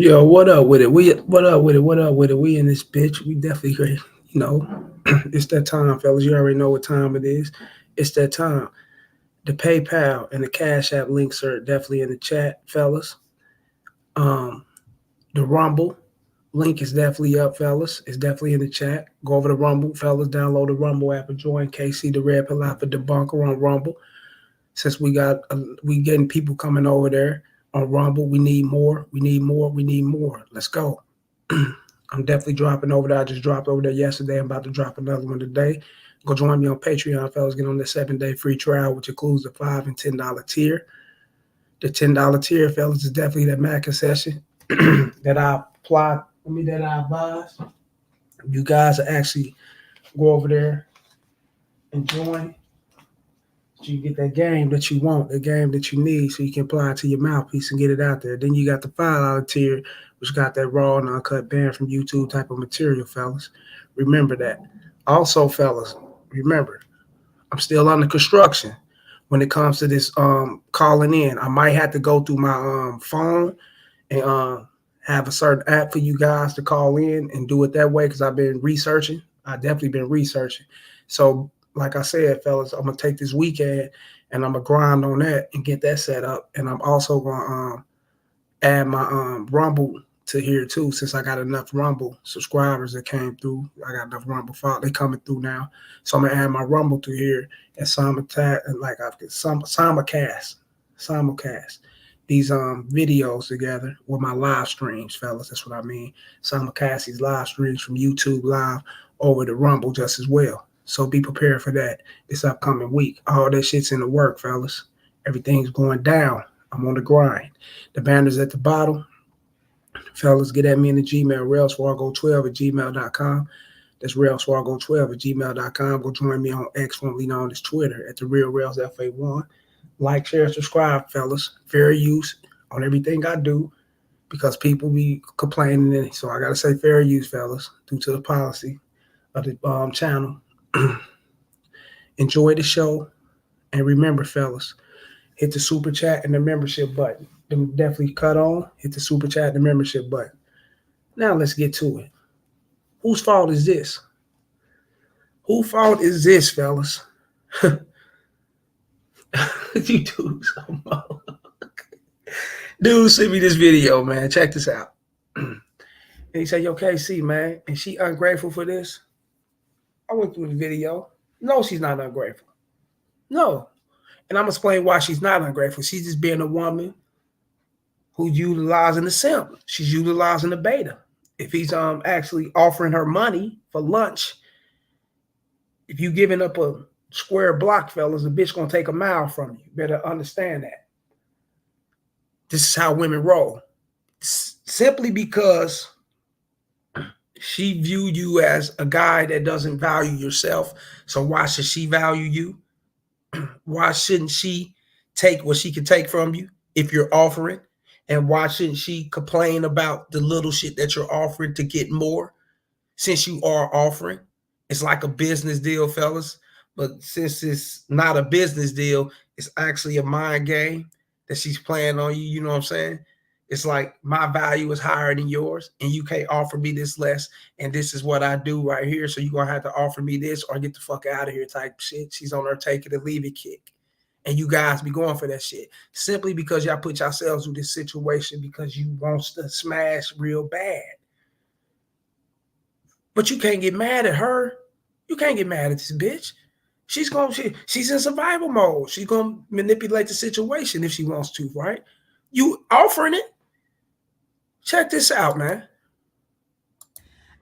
Yo, what up with it? What up with it? What up with it? We in this bitch. We definitely great. You know, it's that time, fellas. You already know what time it is. It's that time. The PayPal and the Cash App links are definitely in the chat, fellas. Um, the Rumble link is definitely up, fellas. It's definitely in the chat. Go over to Rumble, fellas. Download the Rumble app and join KC the Red Pill Alpha debunker on Rumble. Since we getting people coming over there on Rumble, we need more. We need more. We need more. Let's go. I'm definitely dropping over there. I just dropped over there yesterday. I'm about to drop another one today. Go join me on Patreon, fellas. Get on the 7-day free trial, which includes the $5 and $10 tier. The $10 tier, fellas, is definitely that mad concession that I apply. That I advise. You guys actually go over there and join. So you get that game that you want, the game that you need, so you can apply it to your mouthpiece and get it out there. Then you got the $5 tier, which got that raw and uncut banned from YouTube type of material, fellas. Remember that. Also, fellas, remember, I'm still under construction when it comes to this calling in. I might have to go through my phone and have a certain app for you guys to call in and do it that way because I've been researching. I definitely been researching. So like I said, fellas, I'm gonna take this weekend and I'm gonna grind on that and get that set up. And I'm also gonna add my Rumble to here too, since I got enough Rumble subscribers that came through. I got enough Rumble they coming through now. So I'm gonna add my Rumble to here and simulcast these videos together with my live streams, fellas. That's what I mean. Simulcast these live streams from YouTube live over to Rumble just as well. So be prepared for that this upcoming week. All that shit's in the work, fellas. Everything's going down. I'm on the grind. The banner's at the bottom. Fellas, get at me in the Gmail, railswargo12 at gmail.com. That's railswargo12 at gmail.com. Go join me on X, formerly known as Twitter, at the Real Rails FA1. Like, share, subscribe, fellas. Fair use on everything I do because people be complaining. So I got to say fair use, fellas, due to the policy of the channel. Enjoy the show. And remember, fellas, hit the super chat and the membership button. Them definitely cut on. Hit the super chat and the membership button. Now let's get to it. Whose fault is this? Whose fault is this, fellas? You dudes, dude, send me this video, man. Check this out. And he said, "Yo, KC, man, and she ungrateful for this?" I went through the video. No, she's not ungrateful. No. And I'm gonna explain why she's not ungrateful. She's just being a woman who's utilizing the simp. She's utilizing the beta. If he's actually offering her money for lunch, if you giving up a square block, fellas, the bitch gonna take a mile from you. Better understand that. This is how women roll. Simply because she viewed you as a guy that doesn't value yourself. So why should she value you? Why shouldn't she take what she can take from you if you're offering? And why shouldn't she complain about the little shit that you're offering to get more since you are offering? It's like a business deal, fellas. But since it's not a business deal, it's actually a mind game that she's playing on you. You know what I'm saying? It's like my value is higher than yours, and you can't offer me this less. And this is what I do right here. So you're gonna have to offer me this or get the fuck out of here type shit. She's on her take it or leave it kick. And you guys be going for that shit simply because y'all put yourselves through this situation because you want to smash real bad. But you can't get mad at her. You can't get mad at this bitch. She's in survival mode. She's gonna manipulate the situation if she wants to, right? You offering it. Check this out, man.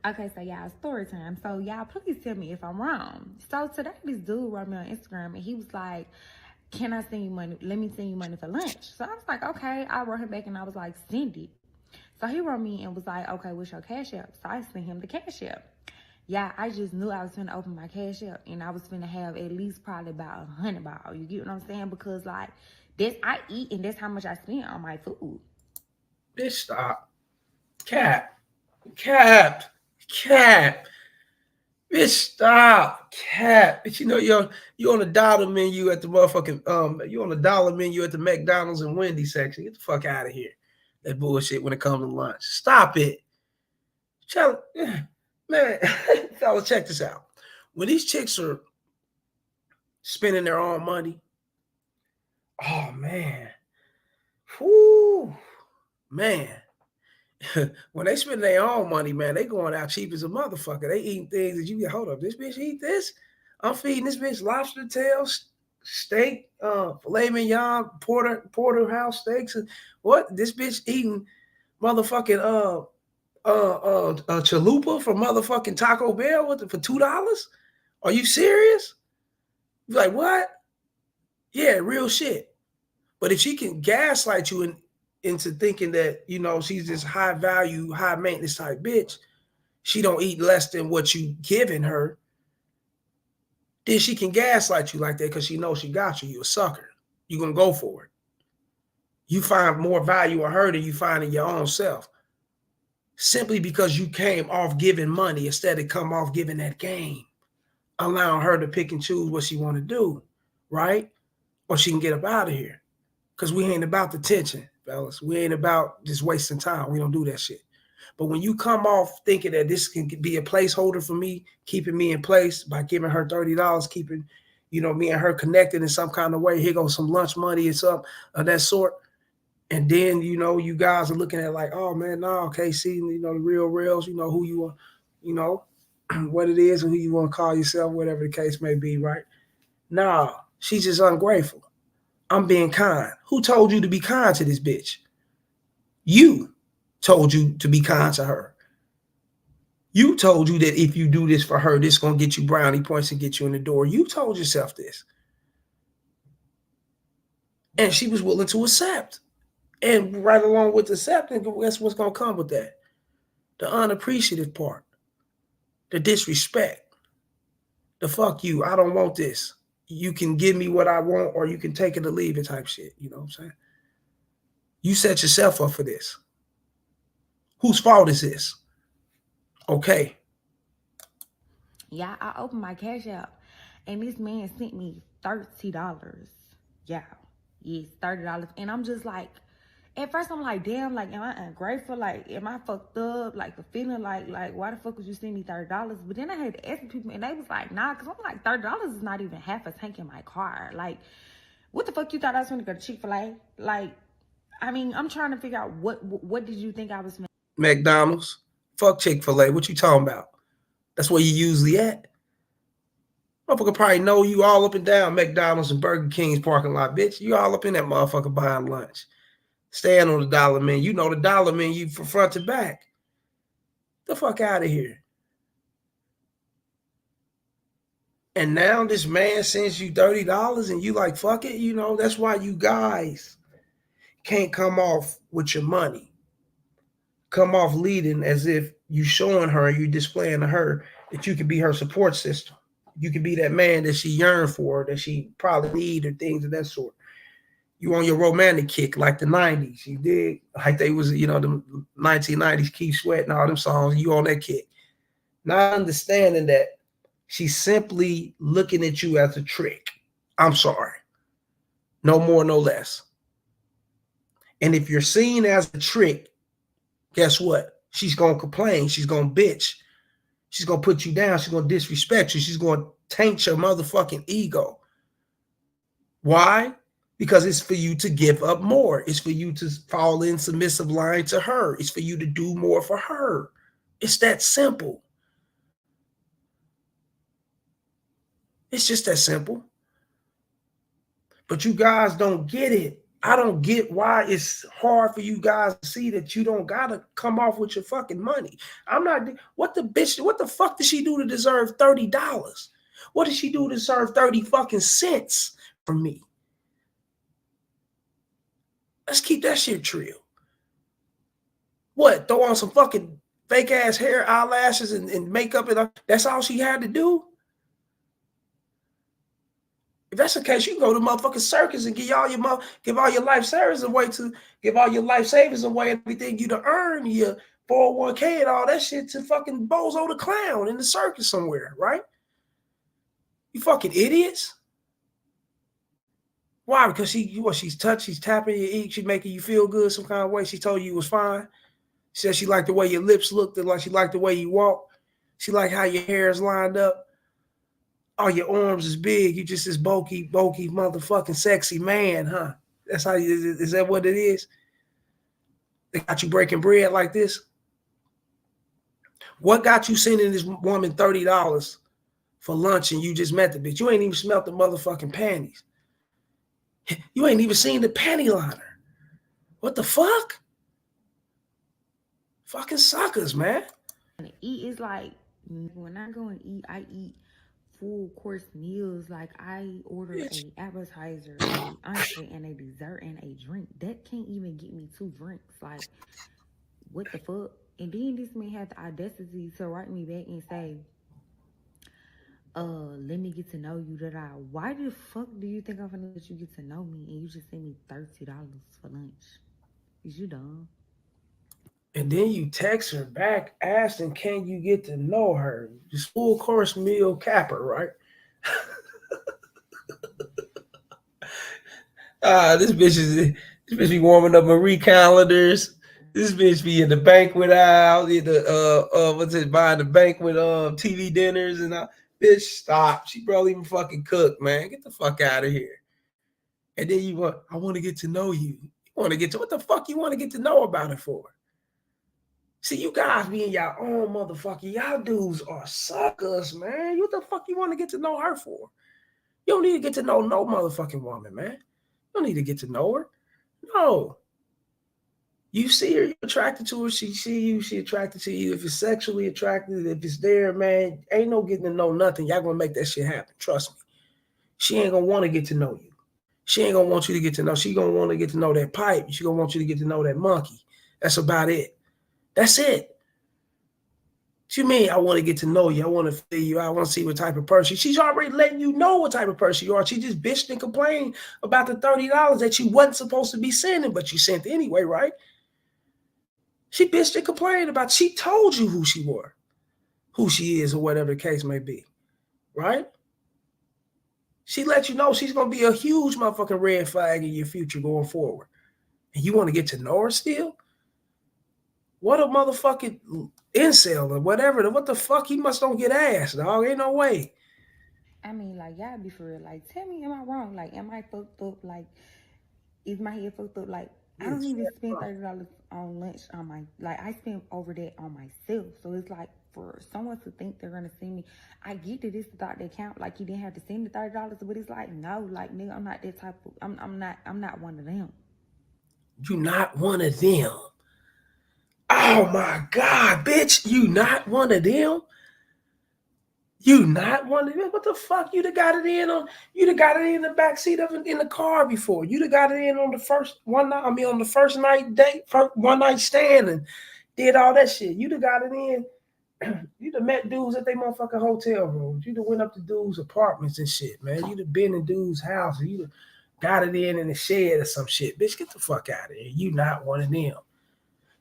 Okay, so y'all, story time. So y'all, please tell me if I'm wrong. So today, this dude wrote me on Instagram, and he was like, "Can I send you money? Let me send you money for lunch." So I was like, "Okay." I wrote him back, and I was like, "Send it." So he wrote me and was like, "Okay, what's your Cash App?" So I sent him the Cash App. Yeah, I just knew I was gonna open my Cash App, and I was gonna have at least probably about 100 ball. You get what I'm saying? Because like that's I eat, and that's how much I spend on my food. Bitch, stop. Cap. Cap. Cap. Bitch, stop. Cap. Bitch, you know you're on the dollar menu at the motherfucking you on the dollar menu at the McDonald's and Wendy's section. Get the fuck out of here. that bullshit when it comes to lunch. Stop it. Tell, man, fellas, check this out. When these chicks are spending their own money, oh man, whoo, man. When they spend their own money, man, they going out cheap as a motherfucker. They eating things that you get, hold up, this bitch eat this? I'm feeding this bitch lobster tails, steak, filet mignon, porterhouse steaks. And what? This bitch eating motherfucking chalupa from motherfucking Taco Bell for $2? Are you serious? You're like, what? Yeah, real shit. But if she can gaslight you into thinking that, she's this high value, high maintenance type bitch, she don't eat less than what you giving her, then she can gaslight you like that because she knows she got you. You a sucker. You're going to go for it. You find more value in her than you find in your own self. Simply because you came off giving money instead of come off giving that game. Allowing her to pick and choose what she want to do, right? Or she can get up out of here. Because we ain't about the tension, fellas. We ain't about just wasting time. We don't do that shit. But when you come off thinking that this can be a placeholder for me, keeping me in place by giving her $30, keeping, me and her connected in some kind of way, here goes some lunch money and something of that sort. And then, you guys are looking at like, oh man, no, okay, see, the real reals, who you want, what it is and who you want to call yourself, whatever the case may be, right? Nah, she's just ungrateful. I'm being kind. Who told you to be kind to this bitch? You told you to be kind to her. You told you that if you do this for her, this is going to get you brownie points and get you in the door. You told yourself this. And she was willing to accept. And right along with accepting, guess what's going to come with that? The unappreciative part. The disrespect. The fuck you. I don't want this. You can give me what I want or you can take it or leave it type shit. You know what I'm saying? You set yourself up for this. Whose fault is this? Okay. Yeah, I opened my Cash App and this man sent me $30. Yeah. Yes, $30. And I'm just like, at first I'm like, damn, like, am I ungrateful? Like, am I fucked up? Like, the feeling like, why the fuck would you send me $30? But then I had to ask people, and they was like, nah, because I'm like, $30 is not even half a tank in my car. Like, what the fuck you thought I was going to go to Chick-fil-A? Like, I mean, I'm trying to figure out what did you think I was. McDonald's. Fuck Chick-fil-A. What you talking about? That's where you usually at. Motherfucker probably know you all up and down McDonald's and Burger King's parking lot, bitch. You all up in that motherfucker buying lunch. Staying on the dollar menu. You know the dollar menu from front to back. The fuck out of here. And now this man sends you $30 and you like, fuck it. That's why you guys can't come off with your money. Come off leading as if you showing her, you displaying to her that you can be her support system. You can be that man that she yearned for, that she probably need, or things of that sort. You on your romantic kick like the 90s. You did like they was, the 1990s Keith Sweat and all them songs. You on that kick. Not understanding that she's simply looking at you as a trick. I'm sorry. No more, no less. And if you're seen as a trick, guess what? She's going to complain. She's going to bitch. She's going to put you down. She's going to disrespect you. She's going to taint your motherfucking ego. Why? Because it's for you to give up more. It's for you to fall in submissive line to her. It's for you to do more for her. It's that simple. It's just that simple. But you guys don't get it. I don't get why it's hard for you guys to see that you don't gotta come off with your fucking money. I'm not. What the fuck did she do to deserve $30? What did she do to deserve 30 fucking cents from me? Let's keep that shit real. What? Throw on some fucking fake ass hair, eyelashes, and makeup, and that's all she had to do? If that's the case, you can go to motherfucking circus and give all your life savings away and everything you to earn your 401k and all that shit to fucking Bozo the Clown in the circus somewhere, right? You fucking idiots. Why? Because she's touched, she's tapping your ear, she's making you feel good some kind of way. She told you it was fine. She said she liked the way your lips looked, like she liked the way you walk. She liked how your hair is lined up. Oh, your arms is big. You just this bulky, motherfucking sexy man, huh? That's how you is that what it is? They got you breaking bread like this? What got you sending this woman $30 for lunch and you just met the bitch? You ain't even smelt the motherfucking panties. You ain't even seen the panty liner. What the fuck? Fucking suckers, man. And eat is like when I go and eat, I eat full course meals. Like I order Bitch. a appetizer, a entree, and a dessert and a drink. That can't even get me two drinks. Like what the fuck? And then this man had the audacity to write me back and say, let me get to know you. Why the fuck do you think I'm gonna let you get to know me and you just send me $30 for lunch? Is you dumb? And then you text her back asking, can you get to know her? Just full course meal capper, right? This bitch be warming up Marie calendars. This bitch be in the banquet aisle, in the what's it, buying the banquet TV dinners and all. Bitch, stop. She probably even fucking cook, man. Get the fuck out of here. And then I want to get to know you. You want to get to what the fuck you want to get to know about it for? See, you guys being y'all own motherfucker. Y'all dudes are suckers, man. What the fuck you want to get to know her for? You don't need to get to know no motherfucking woman, man. You don't need to get to know her. No. You see her, you're attracted to her. She see you, she attracted to you. If it's sexually attracted, if it's there, man, ain't no getting to know nothing. Y'all gonna make that shit happen. Trust me. She ain't gonna want to get to know you. She ain't gonna want you to get to know. She gonna want to get to know that pipe. She gonna want you to get to know that monkey. That's about it. That's it. What you mean? I want to get to know you. I want to feel you. I want to see what type of person. She's already letting you know what type of person you are. She just bitched and complained about the $30 that you wasn't supposed to be sending, but you sent anyway, right? She bitched and complained about. She told you who she were, who she is, or whatever the case may be, right? She let you know she's gonna be a huge motherfucking red flag in your future going forward, and you want to get to know her still? What a motherfucking incel or whatever. What the fuck? He must don't get ass, dog. Ain't no way. I mean, like, y'all be for real. Like, tell me, am I wrong? Like, am I fucked up? Like, is my head fucked up? Like, I don't even spend $30 on lunch on my, like, I spend over that on myself. So it's like, for someone to think they're gonna send me, I get that it's the thought that count. Like, you didn't have to send the $30, but it's like, no, like, nigga, I'm not that type of, I'm not one of them. You not one of them. Oh my God, bitch. You not one of them? You not one of them? What the fuck? You'd have got it in on, you'd have got it in the back seat of in the car before. You'd have got it in on the first one night, I mean on the first night date, one night stand and did all that shit. You'd have got it in. You'd have met dudes at their motherfucking hotel rooms. You'd have went up to dudes' apartments and shit, man. You'd have been in dudes' house. You'd have got it in the shed or some shit. Bitch, get the fuck out of here. You not one of them.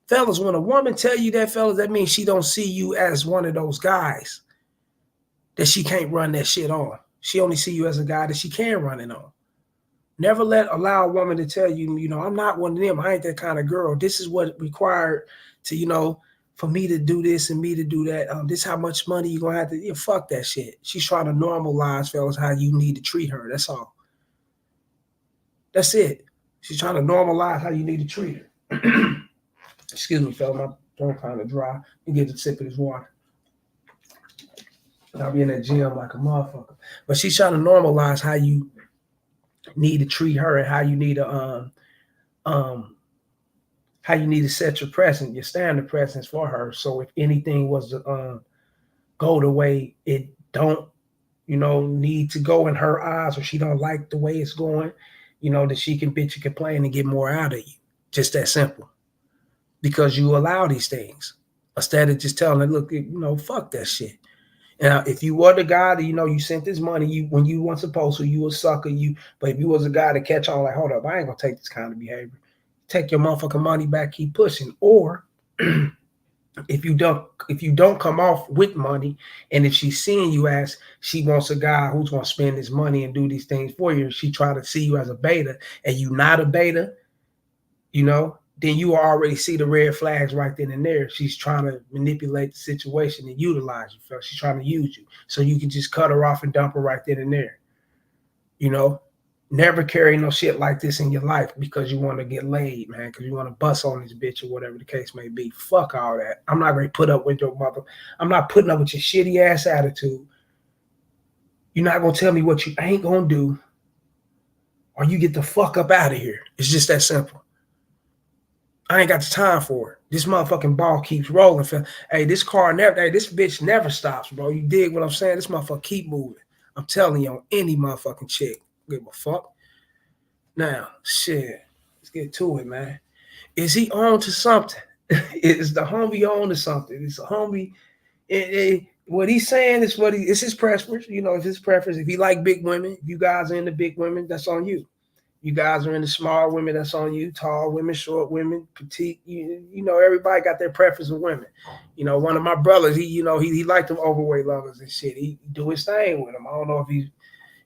Fellas, when a woman tell you that, fellas, that means she don't see you as one of those guys that she can't run that shit on. She only see you as a guy that she can run it on. Never allow a woman to tell you, I'm not one of them. I ain't that kind of girl. This is what required to, for me to do this and me to do that. This how much money you gonna have to. Fuck that shit. She's trying to normalize, fellas, how you need to treat her. That's all. That's it. She's trying to normalize how you need to treat her. Excuse me, fella. My throat kind of dry. You get a sip of this water. I'll be in that gym like a motherfucker. But she's trying to normalize how you need to treat her and um how you need to set your presence, your standard presence for her. So if anything was to go the way it don't, need to go in her eyes, or she don't like the way it's going, that she can bitch and complain and get more out of you. Just that simple. Because you allow these things. Instead of just telling her, look, fuck that shit. Now, if you were the guy that you sent this money, when you weren't supposed to, you a sucker. But if you was a guy to catch on, like, hold up, I ain't gonna take this kind of behavior. Take your motherfucking money back, keep pushing. Or If you don't come off with money, and if she's seeing you as she wants a guy who's gonna spend his money and do these things for you, she try to see you as a beta, and you not a beta, then you already see the red flags right then and there. She's trying to manipulate the situation and utilize you. She's trying to use you, so you can just cut her off and dump her right then and there. You know, never carry no shit like this in your life because you want to get laid, man. Because you want to bust on this bitch or whatever the case may be. Fuck all that. I'm not gonna put up with your mother. I'm not putting up with your shitty ass attitude. You're not gonna tell me what you ain't gonna do, or you get the fuck up out of here. It's just that simple. I ain't got the time for it. This motherfucking ball keeps rolling. Hey, this car never. Hey, this bitch never stops, bro. You dig what I'm saying? This motherfucker keep moving. I'm telling you, on any motherfucking chick, give a fuck. Now, shit, let's get to it, man. Is he on to something? Is the homie on to something? Is the homie? What he's saying is it's his preference. It's his preference. If he like big women, if you guys are into big women, that's on you. You guys are into small women, that's on you. Tall women, short women, petite. Everybody got their preference with women. One of my brothers, he liked them overweight lovers and shit. He do his thing with them. I don't know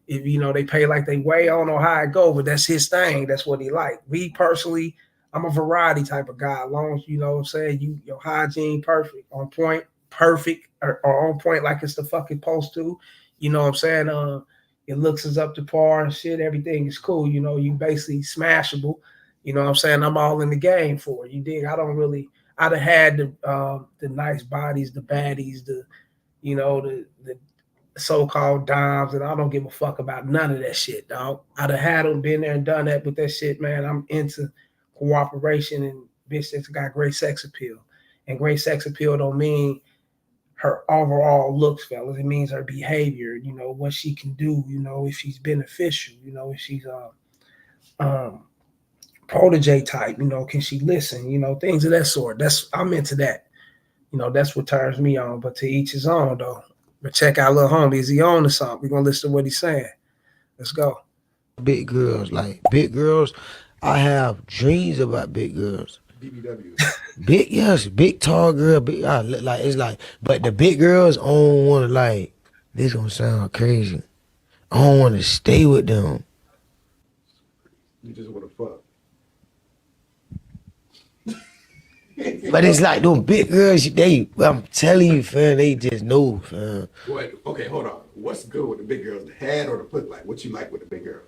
if they pay like they weigh. I don't know how it go, but that's his thing. That's what he like. Me personally, I'm a variety type of guy. As long as what I'm saying, your hygiene perfect, on point, perfect, or on point like it's the fucking supposed to. You know what I'm saying? Your looks is up to par and shit. Everything is cool. You basically smashable. You know what I'm saying? I'm all in the game for it. You dig? I'd have had the nice bodies, the baddies, the so-called dimes, and I don't give a fuck about none of that shit, dog. I'd have had them been there and done that with that shit, man. I'm into cooperation and bitch that's got great sex appeal. And great sex appeal don't mean her overall looks, fellas. It means her behavior, what she can do, if she's beneficial, if she's um protege type, can she listen, things of that sort. I'm into that. That's what turns me on. But to each his own, though. But check out little homie. Is he on to something? We're gonna listen to what he's saying. Let's go. Big girls, like big girls. I have dreams about big girls. BBW. Big, yes, big tall girl. Big, like it's like, but the big girls, I don't want to like. This gonna sound crazy. I don't want to stay with them. You just want to fuck. But it's like those big girls. I'm telling you, fam, they just know, fam. What? Okay, hold on. What's good with the big girls? The head or the foot? Like, what you like with the big girl?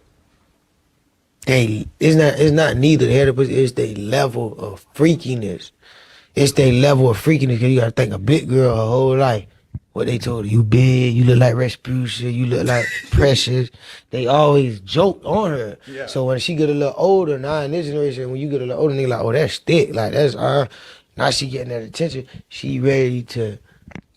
It's not neither the head or pussy. It's their level of freakiness. It's their level of freakiness. Cause you gotta think a big girl her whole life. What they told her, you big, you look like Rasputia, you look like Precious. They always joked on her. Yeah. So when she get a little older, now in this generation, when you get a little older, they like, oh, that's thick. Like, that's now she getting that attention. She ready to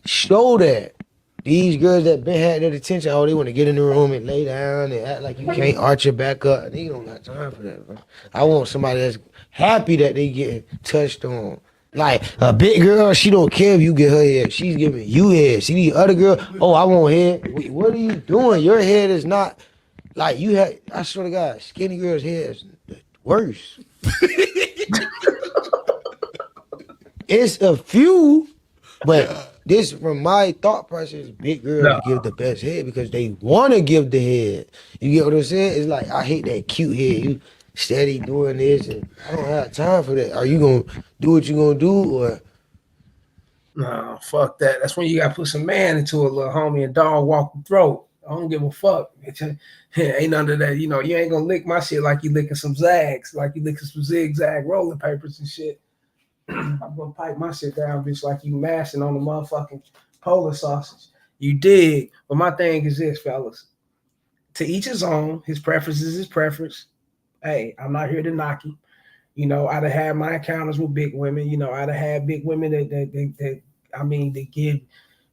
show that. These girls that been had that attention, they want to get in the room and lay down and act like you can't arch your back up. They don't got time for that, bro. I want somebody that's happy that they getting touched on. Like a big girl, she don't care if you get her head. She's giving you head. See the other girl, I want head. Wait, what are you doing? Your head is not like you had. I swear to God, skinny girl's head is worse. It's a few, but this from my thought process, big girls give the best head because they want to give the head. You get what I'm saying? It's like I hate that cute head. You steady doing this, and I don't have time for that. Are you gonna do what you gonna do, or? Nah, fuck that. That's when you gotta put some man into a little homie and dog walk the throat. I don't give a fuck. Ain't none of that. You ain't gonna lick my shit like you licking some zags, like you licking some zigzag rolling papers and shit. I'm gonna pipe my shit down, bitch, like you mashing on the motherfucking Polish sausage. You dig? But my thing is this, fellas. To each his own. His preference is his preference. Hey, I'm not here to knock him. I'd have had my encounters with big women. I'd have had big women that they give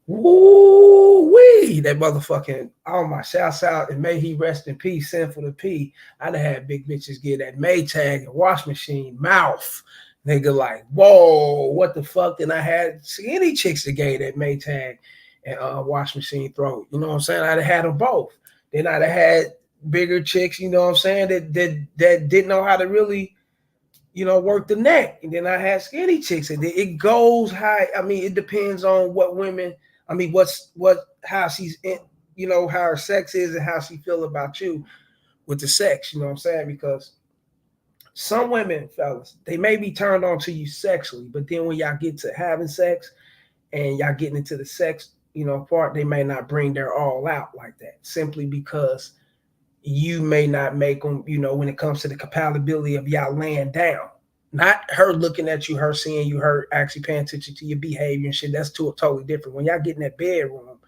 woo wee that motherfucking my shouts out and may he rest in peace, sinful to P. I'd have had big bitches get that Maytag and wash machine mouth. Nigga like, whoa, what the fuck? Then I had skinny chicks that gave that Maytag and wash machine throat. You know what I'm saying? I'd have had them both. Then I'd have had bigger chicks, you know what I'm saying, that didn't know how to really work the neck. And then I had skinny chicks. And then it goes high. I mean, it depends on what women, I mean, how she's in, how her sex is and how she feel about you with the sex, you know what I'm saying? Because some women, fellas, they may be turned on to you sexually, but then when y'all get to having sex and y'all getting into the sex, part, they may not bring their all out like that simply because you may not make them, when it comes to the compatibility of y'all laying down. Not her looking at you, her seeing you, her actually paying attention to your behavior and shit. That's totally different. When y'all get in that bedroom,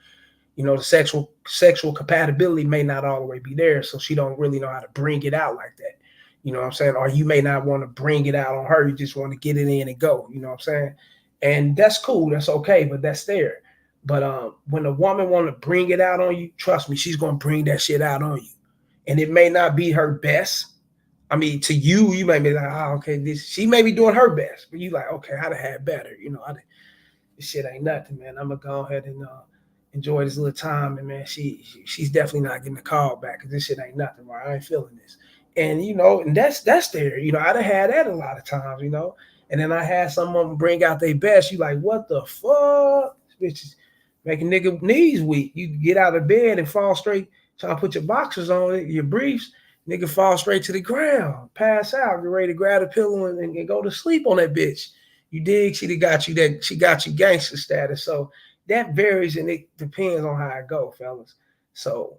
the sexual compatibility may not all the way be there, so she don't really know how to bring it out like that. You know what I'm saying? Or you may not want to bring it out on her. You just want to get it in and go. You know what I'm saying? And that's cool. That's okay, but that's there. But when a woman want to bring it out on you, trust me, she's gonna bring that shit out on you. And it may not be her best. I mean, to you, you may be like, oh, okay, she may be doing her best, but you like, okay, I'd have had better. This shit ain't nothing, man. I'm gonna go ahead and enjoy this little time, and man, she's definitely not getting a call back because this shit ain't nothing, right? I ain't feeling this, and and that's there. I'd have had that a lot of times, and then I had someone bring out their best. You like, what the fuck? This bitch is making nigga knees weak. You get out of bed and fall straight, trying to put your boxers on, your briefs. Nigga fall straight to the ground, pass out, get ready to grab a pillow and go to sleep on that bitch. You dig? She got you gangster status. So that varies and it depends on how it go, fellas. So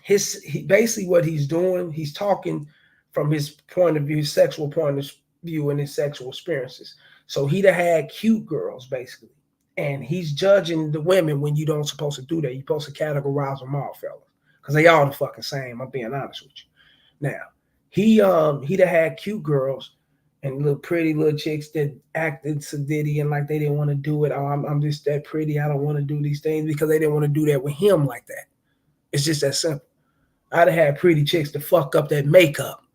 basically what he's doing, he's talking from his point of view, his sexual point of view and his sexual experiences. So he'd have had cute girls basically. And he's judging the women when you don't supposed to do that. You're supposed to categorize them all, fellas. Because they all the fucking same. I'm being honest with you. Now, he'd have had cute girls and little pretty little chicks that acted sedity and like they didn't want to do it. Oh, I'm just that pretty. I don't want to do these things because they didn't want to do that with him like that. It's just that simple. I'd have had pretty chicks to fuck up that makeup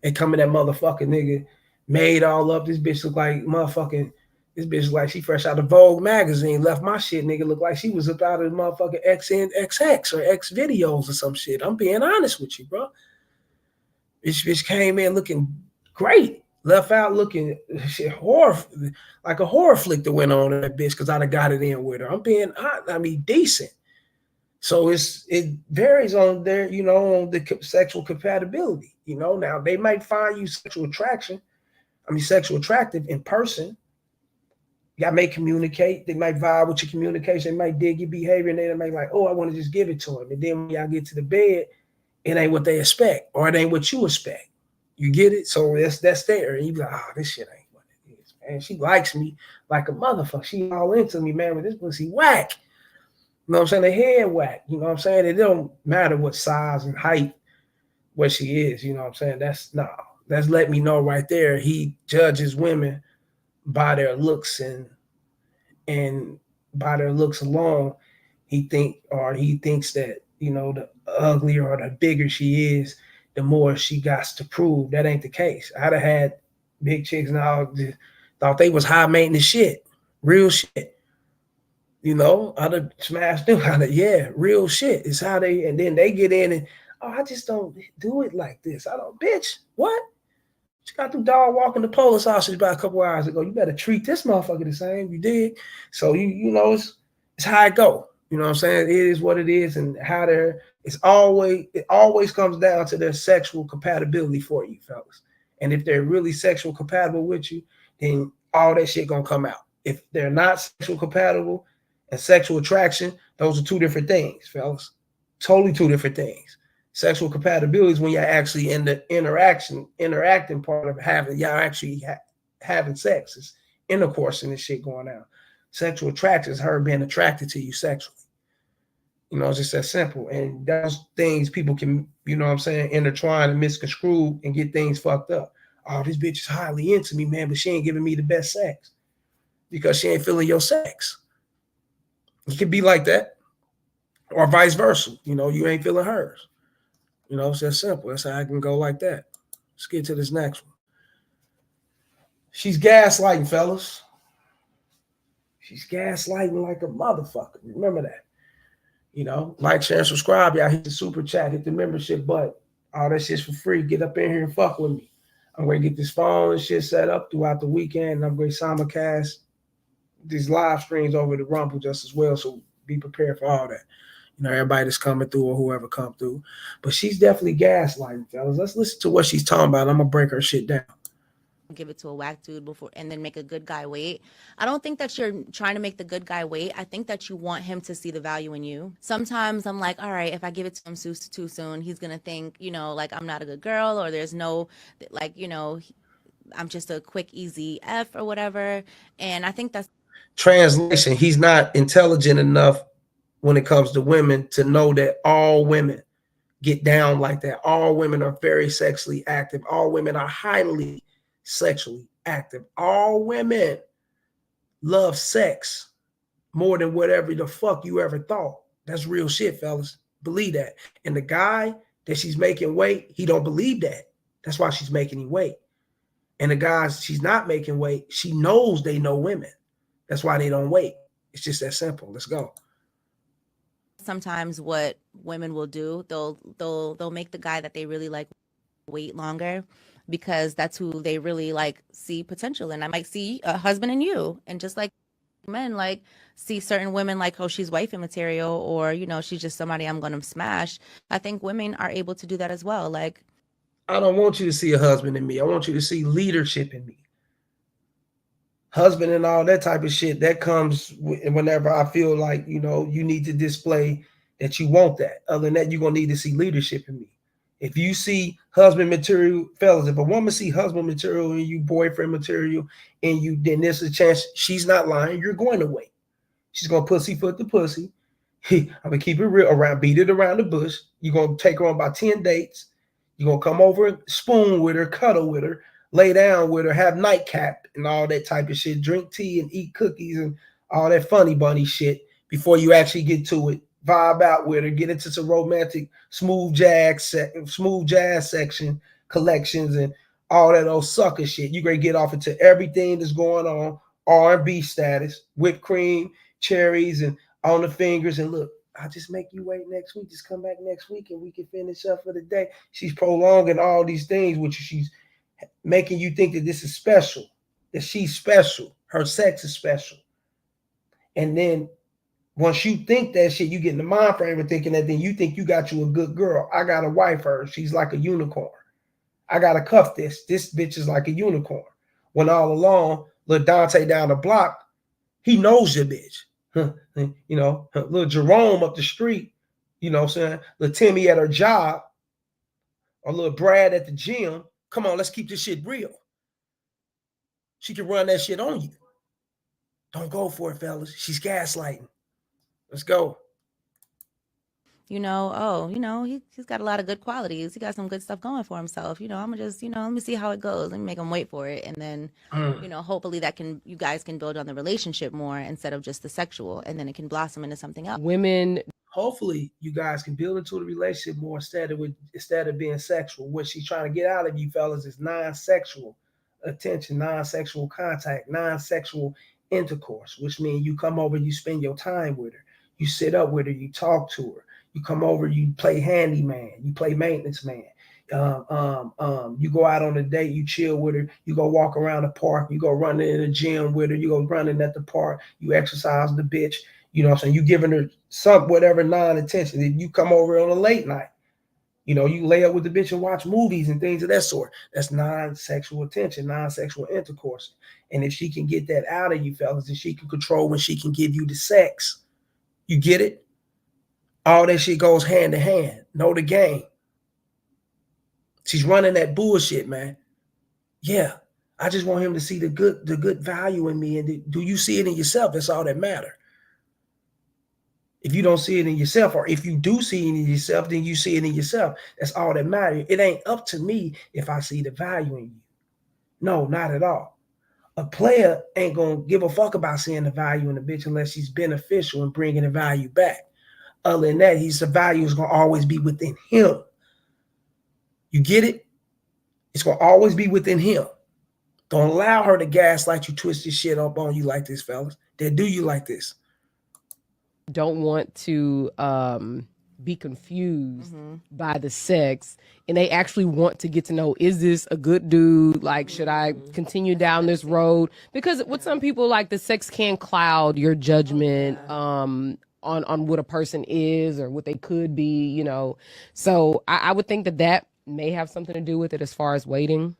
and come in that motherfucking nigga made all up. This bitch look like motherfucking. This bitch look like she fresh out of Vogue magazine. Left my shit, nigga, look like she was up out of motherfucking XNXX or X videos or some shit. I'm being honest with you, bro. This bitch came in looking great. Left out looking shit horror, like a horror flick that went on in that bitch because I'd have got it in with her. I'm being, decent. So it varies on their, on the sexual compatibility. Now they might find you sexual attractive in person. Y'all may communicate. They might vibe with your communication. They might dig your behavior, and they might like, oh, I want to just give it to him. And then when y'all get to the bed, it ain't what they expect, or it ain't what you expect. You get it? So that's there. And you be like, oh, this shit ain't what it is, man. She likes me like a motherfucker. She all into me, man, but this pussy whack. You know what I'm saying? The head whack. You know what I'm saying? It don't matter what size and height, what she is. You know what I'm saying? That's let me know right there. He judges women by their looks and by their looks alone. He thinks that, the uglier or the bigger she is, the more she got to prove. That ain't the case. I'd have had big chicks now thought they was high maintenance shit, real shit. I'd have smashed them out of real shit. It's how and then they get in and I just don't do it like this. I don't, bitch. What? She got through dog walking the polar sausage about a couple hours ago. You better treat this motherfucker the same. You did. So it's how it go. You know what I'm saying? It is what it is, and how it always comes down to their sexual compatibility for you, fellas. And if they're really sexual compatible with you, then all that shit gonna come out. If they're not sexual compatible and sexual attraction, those are two different things, fellas. Totally two different things. Sexual compatibility is when you're actually in the interacting part of having, y'all actually having sex. It's intercourse and this shit going on. Sexual attraction is her being attracted to you sexually. It's just that simple. And those things people can, intertwine and misconstrue and get things fucked up. Oh, this bitch is highly into me, man, but she ain't giving me the best sex because she ain't feeling your sex. It could be like that. Or vice versa. You ain't feeling hers. It's that simple. That's how I can go like that. Let's get to this next one. She's gaslighting, fellas. She's gaslighting like a motherfucker. Remember that. Like, share, and subscribe. Y'all hit the super chat, hit the membership button. All that shit's for free. Get up in here and fuck with me. I'm going to get this phone and shit set up throughout the weekend, and I'm going to simulcast these live streams over the Rumble just as well. So be prepared for all that. You know, everybody that's coming through or whoever come through. But she's definitely gaslighting, fellas. Let's listen to what she's talking about. I'm gonna break her shit down. Give it to a whack dude before and then make a good guy wait. I don't think that you're trying to make the good guy wait. I think that you want him to see the value in you. Sometimes I'm like, all right, if I give it to him too soon, he's gonna think, like I'm not a good girl, or there's no, like, I'm just a quick, easy F or whatever. And I think that's Translation: he's not intelligent enough when it comes to women to know that all women get down like that. All women are very sexually active. All women are highly sexually active. All women love sex more than whatever the fuck you ever thought. That's real shit, fellas. Believe that. And the guy that she's making wait, he don't believe that. That's why she's making him wait. And the guys she's not making wait, she knows they know women. That's why they don't wait. It's just that simple. Let's go. sometimes what women will do. They'll make the guy that they really like wait longer because that's who they really like see potential in. I might see a husband in you, and just like men like see certain women like, oh, she's wifey material, or she's just somebody I'm gonna smash. I think women are able to do that as well. Like, I don't want you to see a husband in me. I want you to see leadership in me. Husband and all that type of shit, that comes whenever I feel like, you need to display that you want that. Other than that, you're going to need to see leadership in me. If you see husband material, fellas, if a woman see husband material and you boyfriend material and you, then there's a chance she's not lying. You're going to wait. She's going to pussyfoot the pussy. I'm going to keep it real around, beat it around the bush. You're going to take her on about 10 dates. You're going to come over, spoon with her, cuddle with her, lay down with her, have nightcap and all that type of shit, drink tea and eat cookies and all that funny bunny shit before you actually get to it. Vibe out with her, get into some romantic smooth jazz section collections and all that old sucker shit. You're gonna get off into everything that's going on, R&B status, whipped cream, cherries, and on the fingers. And look, I'll just make you wait next week. Just come back next week and we can finish up for the day. She's prolonging all these things, which she's making you think that this is special, that she's special, her sex is special. And then once you think that shit, you get in the mind frame of thinking that, then you think you got you a good girl. I got a wife, her. She's like a unicorn. I got to cuff this. This bitch is like a unicorn. When all along, little Dante down the block, he knows your bitch. Little Jerome up the street, what I'm saying? Little Timmy at her job, or little Brad at the gym. Come on, let's keep this shit real. She can run that shit on you. Don't go for it, fellas. She's gaslighting. Let's go. he's got a lot of good qualities. He got some good stuff going for himself. I'm gonna just, let me see how it goes. Let me make him wait for it, and then, hopefully you guys can build on the relationship more instead of just the sexual, and then it can blossom into something else. Women. Hopefully, you guys can build into the relationship more instead of being sexual. What she's trying to get out of you, fellas, is non-sexual attention, non-sexual contact, non-sexual intercourse, which means you come over, you spend your time with her, you sit up with her, you talk to her, you come over, you play handyman, you play maintenance man. You go out on a date, you chill with her, you go walk around the park, you go running in the gym with her, you go running at the park, you exercise the bitch. You know what I'm saying? You giving her some whatever non-attention. If you come over on a late night, you lay up with the bitch and watch movies and things of that sort. That's non-sexual attention, non-sexual intercourse. And if she can get that out of you, fellas, and she can control when she can give you the sex, you get it? All that shit goes hand to hand. Know the game. She's running that bullshit, man. Yeah. I just want him to see the good value in me. And do you see it in yourself? That's all that matters. If you don't see it in yourself, or if you do see it in yourself, then you see it in yourself. That's all that matters. It ain't up to me if I see the value in you. No, not at all. A player ain't going to give a fuck about seeing the value in the bitch unless she's beneficial and bringing the value back. Other than that, the value is going to always be within him. You get it? It's going to always be within him. Don't allow her to gaslight you, twist your shit up on you like this, fellas. They do you like this. Don't want to be confused by the sex, and they actually want to get to know, is this a good dude? Like, should I continue down this road? Because with some people, like, the sex can cloud your judgment on what a person is or what they could be, you know. So I would think that may have something to do with it as far as waiting.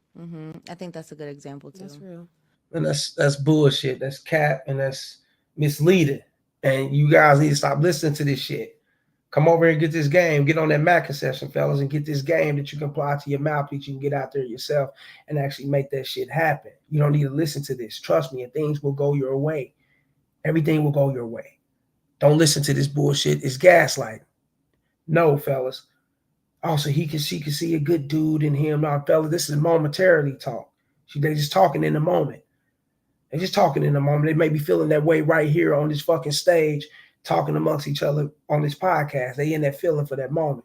I think that's a good example too. That's real. And that's bullshit. That's cap and that's misleading. And you guys need to stop listening to this shit. Come over here and get this game. Get on that Mac concession, fellas, and get this game that you can apply to your mouthpiece. You can get out there yourself and actually make that shit happen. You don't need to listen to this. Trust me, and things will go your way. Everything will go your way. Don't listen to this bullshit. It's gaslighting. No, fellas. Also, she can see a good dude in him. Now, fellas, this is momentarily talk. They just talking in the moment. They're just talking in the moment. They may be feeling that way right here on this fucking stage, talking amongst each other on this podcast. They in that feeling for that moment.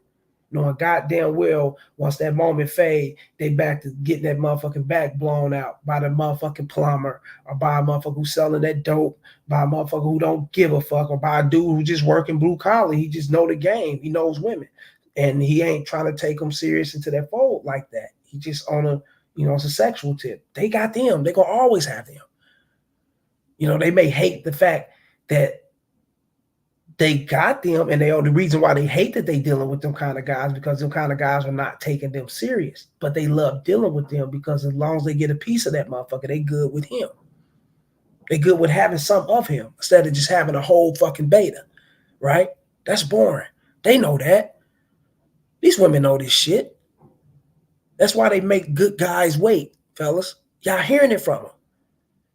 Knowing goddamn well, once that moment fade, they back to getting that motherfucking back blown out by the motherfucking plumber, or by a motherfucker who's selling that dope, by a motherfucker who don't give a fuck, or by a dude who just working blue collar. He just know the game. He knows women. And he ain't trying to take them serious into that fold like that. He just on a, it's a sexual tip. They got them. They gonna always have them. They may hate the fact that they got them, and the reason why they hate that they dealing with them kind of guys, because them kind of guys are not taking them serious. But they love dealing with them because as long as they get a piece of that motherfucker, they good with him. They good with having some of him instead of just having a whole fucking beta, right? That's boring. They know that. These women know this shit. That's why they make good guys wait, fellas. Y'all hearing it from them.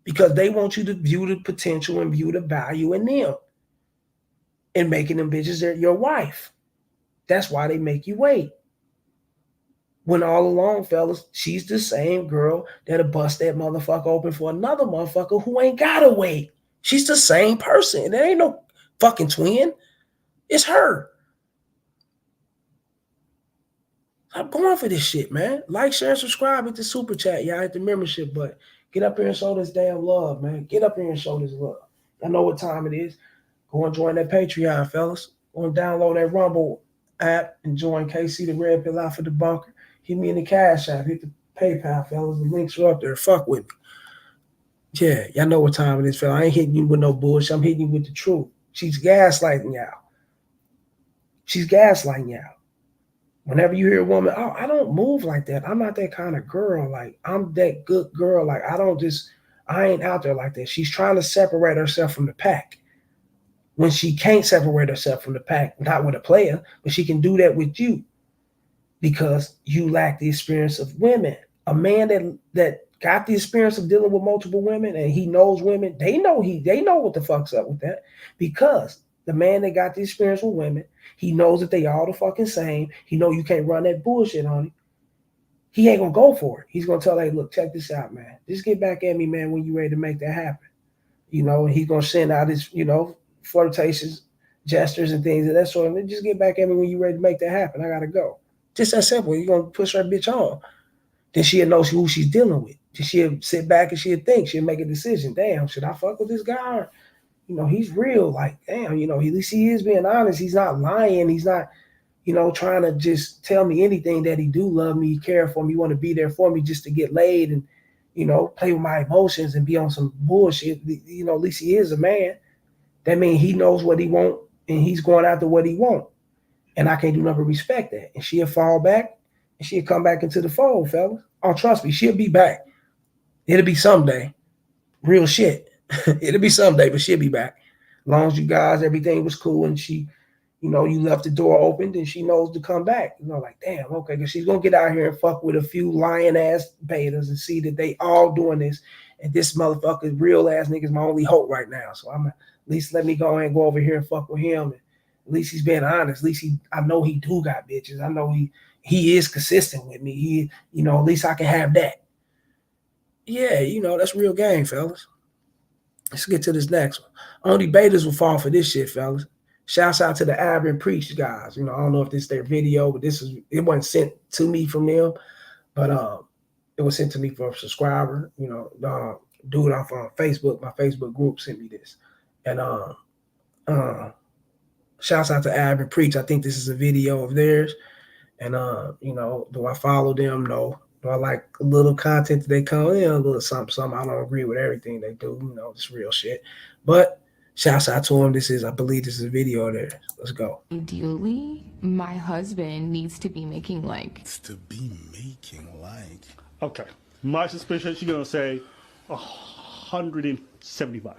Because they want you to view the potential and view the value in them and making them bitches your wife. That's why they make you wait. When all along, fellas, she's the same girl that'll bust that motherfucker open for another motherfucker who ain't gotta wait. She's the same person. There ain't no fucking twin. It's her. I'm going for this shit, man. Like, share, and subscribe. Hit the super chat. Y'all hit the membership button. Get up here and show this damn love, man. Get up here and show this love. I know what time it is. Go and join that Patreon, fellas. Go and download that Rumble app and join KC the Red Pill Out for the Bunker. Hit me in the Cash App. Hit the PayPal, fellas. The links are up there. Fuck with me. Yeah, y'all know what time it is, fella. I ain't hitting you with no bullshit. I'm hitting you with the truth. She's gaslighting y'all. She's gaslighting y'all. Whenever you hear a woman, oh, I don't move like that. I'm not that kind of girl. Like, I'm that good girl. Like, I ain't out there like that. She's trying to separate herself from the pack. When she can't separate herself from the pack, not with a player, but she can do that with you because you lack the experience of women. A man that got the experience of dealing with multiple women and he knows women, they know what the fuck's up with that, because the man that got the experience with women, he knows that they all the fucking same. He know you can't run that bullshit on him. He ain't gonna go for it. He's gonna tell, hey, look, check this out, man. Just get back at me, man, when you're ready to make that happen. And he's gonna send out his, flirtatious gestures and things of that sort. And just get back at me when you're ready to make that happen. I gotta go. Just that simple. You're gonna push her bitch on. Then she'll know who she's dealing with. Then she'll sit back and she'll think. She'll make a decision. Damn, should I fuck with this guy? Or, he's real. Like, damn, at least he is being honest. He's not lying. He's not, trying to just tell me anything that he do love me, care for me, want to be there for me just to get laid and, play with my emotions and be on some bullshit. At least he is a man. That means he knows what he want and he's going after what he want. And I can't do nothing but respect that. And she'll fall back and she'll come back into the fold, fellas. Oh, trust me, she'll be back. It'll be someday. Real shit. It'll be someday, but she'll be back. As long as you guys, everything was cool and she, you left the door open, then she knows to come back. Like, damn, okay, because she's going to get out here and fuck with a few lying-ass betas and see that they all doing this. And this motherfucker, real-ass nigga, is my only hope right now. So at least let me go ahead and go over here and fuck with him. And at least he's being honest. At least I know he do got bitches. I know he is consistent with me. He, at least I can have that. Yeah, that's real game, fellas. Let's get to this next one. Only betas will fall for this shit, fellas. Shouts out to the Ab and Preach guys. I don't know if this is their video, but it wasn't sent to me from them, but it was sent to me from a subscriber. Dude off on Facebook, my Facebook group sent me this, and Shouts out to Ab and Preach. I think this is a video of theirs. And you know, do I follow them? No. Do I like a little content that they come in, a little something? I don't agree with everything they do. You know, it's real shit. But shouts out to them. I believe this is a video of theirs. Let's go. Ideally, my husband needs to be making like. Okay. My suspicion, she's gonna say 175.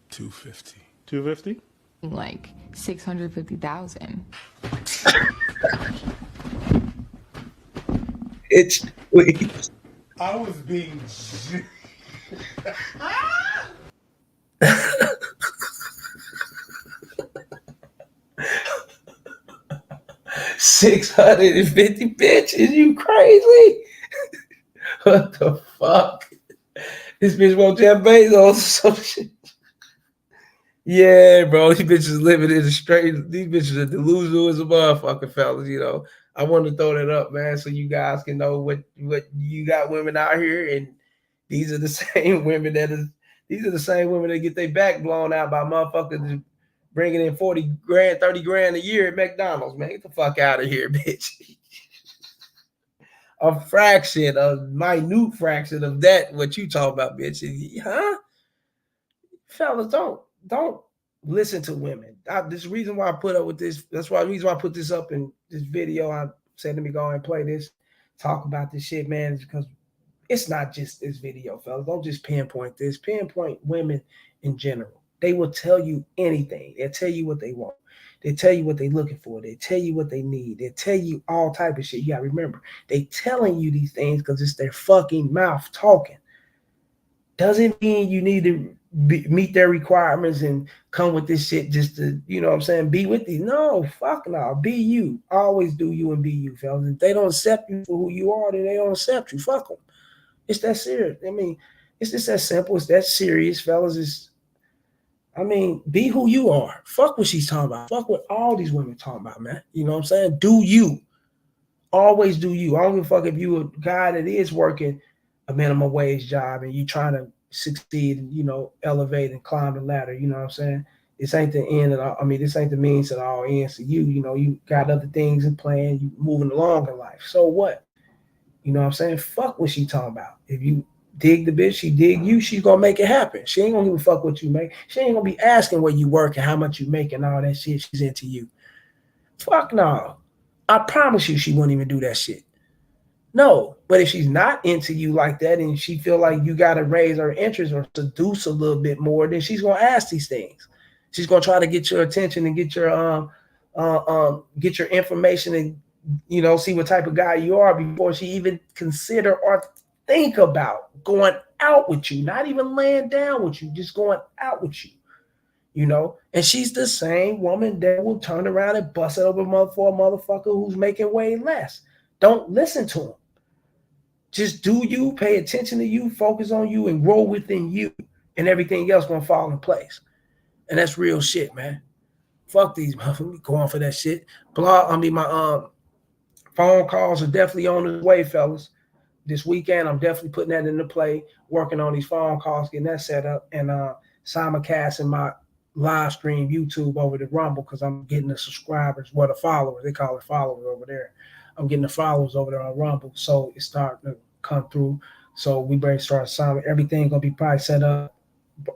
250. 250? Like 650,000. It's please. I was being. 650 bitches. You crazy? What the fuck? This bitch want Jeff Bezos or some shit. Yeah, bro. These bitches living in the straight. These bitches are delusional as a motherfucker, fellas. You know, I wanted to throw that up, man, so you guys can know what you got women out here, and these are the same women these are the same women that get their back blown out by motherfuckers bringing in 40 grand, 30 grand a year at McDonald's, man. Get the fuck out of here, bitch. A minute fraction of that, what you talking about, bitch. Huh? Fellas, don't listen to women. This reason why I put up with this. That's why the reason why I put this up in this video. I said, let me go and play this, talk about this shit, man, because it's not just this video, fellas. Don't just pinpoint this. Pinpoint women in general. They will tell you anything. They'll tell you what they want. They tell you what they're looking for. They tell you what they need. They tell you all type of shit. You gotta remember, they telling you these things because it's their fucking mouth talking. Doesn't mean you need to meet their requirements and come with this shit just to, you know what I'm saying, be with these. No, fuck no. Be you. Always do you and be you, fellas. If they don't accept you for who you are, then they don't accept you. Fuck them. It's that serious. I mean, it's just that simple. It's that serious, fellas. Be who you are. Fuck what she's talking about. Fuck what all these women talking about, man. You know what I'm saying? Do you. Always do you. I don't give a fuck if you a guy that is working a minimum wage job and you trying to succeed and, you know, elevate and climb the ladder. You know what I'm saying? This ain't the end of all. This ain't the means of all ends to you. You know, you got other things in plan. You moving along in life. So what? You know what I'm saying? Fuck what she talking about. If you dig the bitch, she dig you, she's gonna make it happen. She ain't gonna give a fuck what you make. She ain't gonna be asking where you work and how much you make and all that shit. She's into you. Fuck no. I promise you she won't even do that shit. No, but if she's not into you like that and she feel like you gotta raise her interest or seduce a little bit more, then she's gonna ask these things. She's gonna try to get your attention and get your information and, you know, see what type of guy you are before she even consider or think about going out with you, not even laying down with you, just going out with you, you know? And she's the same woman that will turn around and bust it over for a motherfucker who's making way less. Don't listen to him. Just do you, pay attention to you, focus on you, and grow within you, and everything else gonna fall in place. And that's real shit, man. Fuck these motherfuckers going for that shit. My phone calls are definitely on the way, fellas. This weekend, I'm definitely putting that into play, working on these phone calls, getting that set up, and simulcasting my live stream YouTube over the Rumble because I'm getting the subscribers, the followers. They call it followers over there. I'm getting the followers over there on Rumble, so it's starting to come through. So we better start signing. Everything gonna be probably set up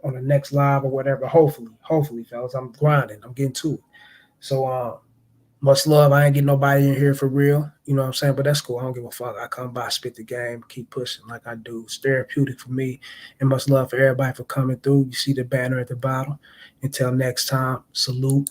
on the next live or whatever. Hopefully, fellas. I'm grinding. I'm getting to it. So much love. I ain't getting nobody in here for real. You know what I'm saying? But that's cool. I don't give a fuck. I come by, spit the game, keep pushing like I do. It's therapeutic for me. And much love for everybody for coming through. You see the banner at the bottom. Until next time, salute.